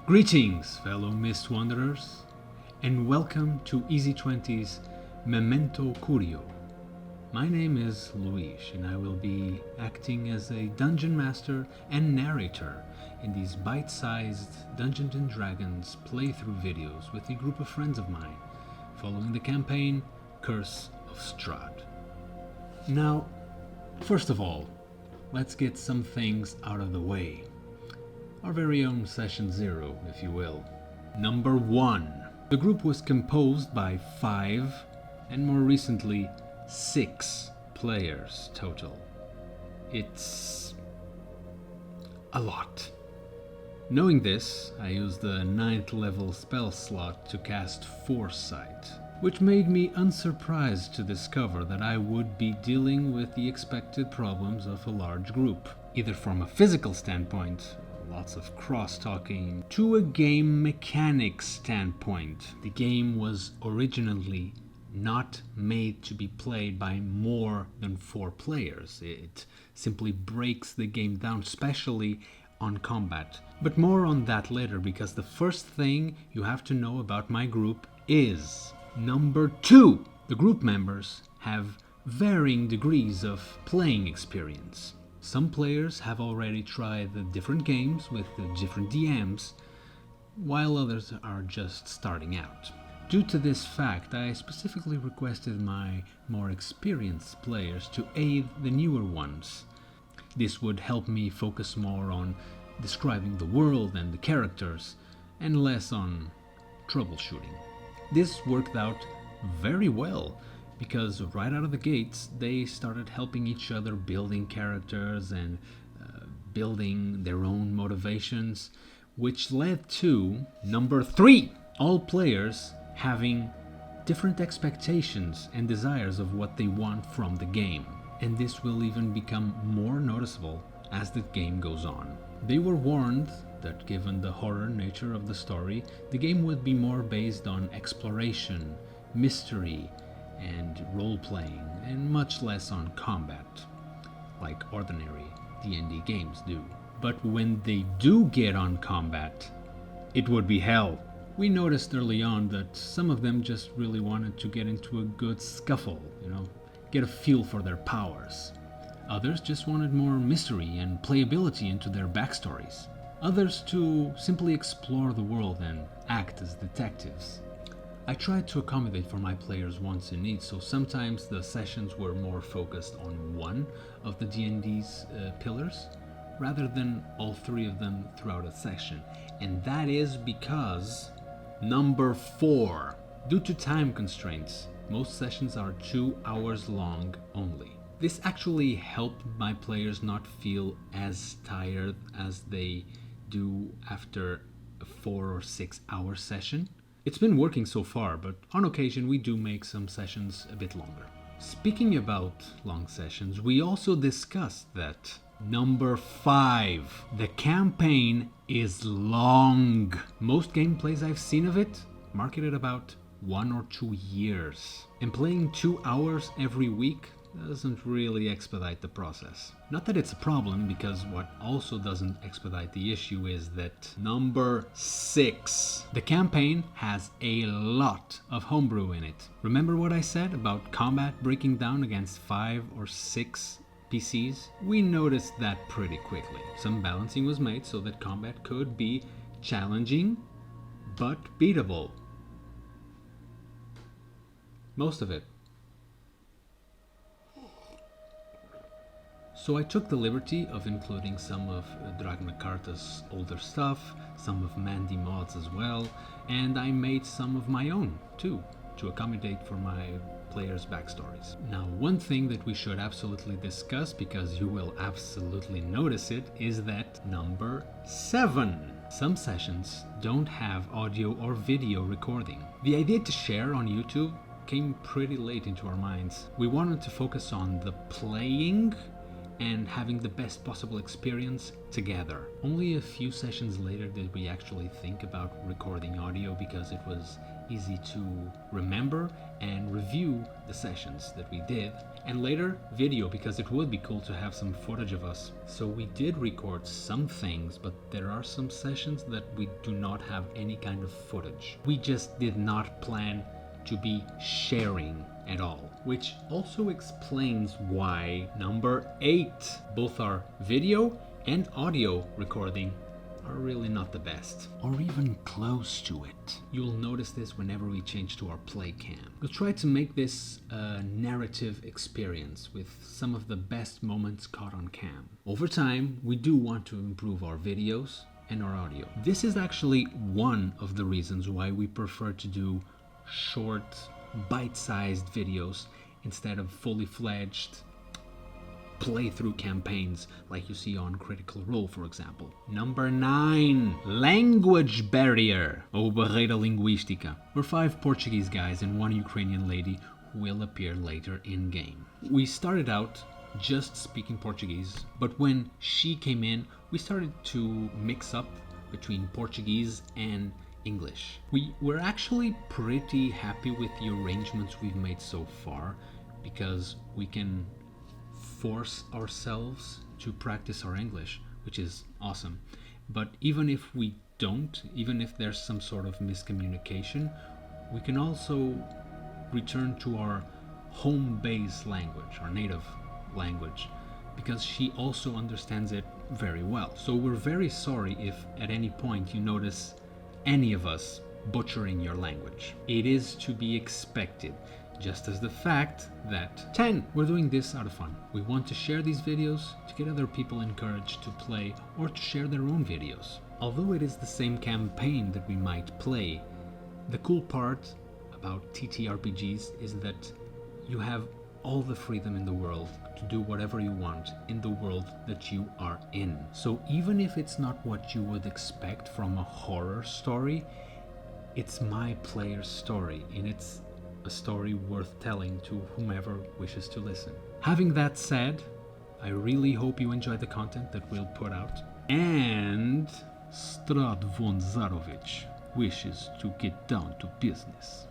Greetings, fellow Mist Wanderers, and welcome to Easy20's Memento Curio. My name is Luis, and I will be acting as a Dungeon Master and narrator in these bite-sized Dungeons & Dragons playthrough videos with a group of friends of mine, following the campaign Curse of Strahd. Now, first of all, let's get some things out of the way. Our very own Session 0, if you will. Number 1. The group was composed by 5, and more recently, 6 players total. It's a lot. Knowing this, I used the 9th level spell slot to cast Foresight, which made me unsurprised to discover that I would be dealing with the expected problems of a large group, either from a physical standpoint, lots of cross-talking, to a game mechanics standpoint. The game was originally not made to be played by more than 4 players. It simply breaks the game down, especially on combat. But more on that later, because the first thing you have to know about my group is number 2. The group members have varying degrees of playing experience. Some players have already tried the different games with the different DMs, while others are just starting out. Due to this fact, I specifically requested my more experienced players to aid the newer ones. This would help me focus more on describing the world and the characters, and less on troubleshooting. This worked out very well, because right out of the gates they started helping each other building characters and building their own motivations, which led to number 3, all players having different expectations and desires of what they want from the game. And this will even become more noticeable as the game goes on. They were warned that given the horror nature of the story, the game would be more based on exploration, mystery, and role-playing, and much less on combat, like ordinary D&D games do. But when they do get on combat, it would be hell. We noticed early on that some of them just really wanted to get into a good scuffle, get a feel for their powers. Others just wanted more mystery and playability into their backstories. Others to simply explore the world and act as detectives. I tried to accommodate for my players' wants and needs, so sometimes the sessions were more focused on one of the D&D's pillars, rather than all 3 of them throughout a session. And that is because number 4, due to time constraints, most sessions are 2 hours long only. This actually helped my players not feel as tired as they do after a 4 or 6 hour session. It's been working so far, but on occasion we do make some sessions a bit longer. Speaking about long sessions, we also discussed that number 5, the campaign is long. Most gameplays I've seen of it mark it at about 1 or 2 years. And playing 2 hours every week doesn't really expedite the process. Not that it's a problem, because what also doesn't expedite the issue is that number 6, the campaign has a lot of homebrew in it. Remember what I said about combat breaking down against 5 or 6 PCs? We noticed that pretty quickly. Some balancing was made so that combat could be challenging but beatable. Most of it. So I took the liberty of including some of Dragna Carta's older stuff, some of Mandy mods as well, and I made some of my own too, to accommodate for my players' backstories. Now, one thing that we should absolutely discuss, because you will absolutely notice it, is that number 7. Some sessions don't have audio or video recording. The idea to share on YouTube came pretty late into our minds. We wanted to focus on the playing and having the best possible experience together. Only a few sessions later did we actually think about recording audio because it was easy to remember and review the sessions that we did, and later video because it would be cool to have some footage of us. So we did record some things, but there are some sessions that we do not have any kind of footage. We just did not plan to be sharing at all, which also explains why number 8, both our video and audio recording are really not the best, or even close to it. You'll notice this whenever we change to our play cam. We'll try to make this a narrative experience with some of the best moments caught on cam. Over time, we do want to improve our videos and our audio. This is actually one of the reasons why we prefer to do short, bite-sized videos instead of fully fledged playthrough campaigns like you see on Critical Role, for example. Number 9, language barrier, ou barreira linguística. We're 5 Portuguese guys and 1 Ukrainian lady who will appear later in game. We started out just speaking Portuguese, but when she came in, we started to mix up between Portuguese and English. We were actually pretty happy with the arrangements we've made so far because we can force ourselves to practice our English, which is awesome. But even if we don't, even if there's some sort of miscommunication, we can also return to our home-based language, our native language, because she also understands it very well. So we're very sorry if at any point you notice any of us butchering your language. It is to be expected, just as the fact that 10, we're doing this out of fun. We want to share these videos to get other people encouraged to play or to share their own videos. Although it is the same campaign that we might play, the cool part about TTRPGs is that you have all the freedom in the world to do whatever you want in the world that you are in. So even if it's not what you would expect from a horror story, it's my player's story, and it's a story worth telling to whomever wishes to listen. Having that said, I really hope you enjoyed the content that we'll put out. And Strahd von Zarovich wishes to get down to business.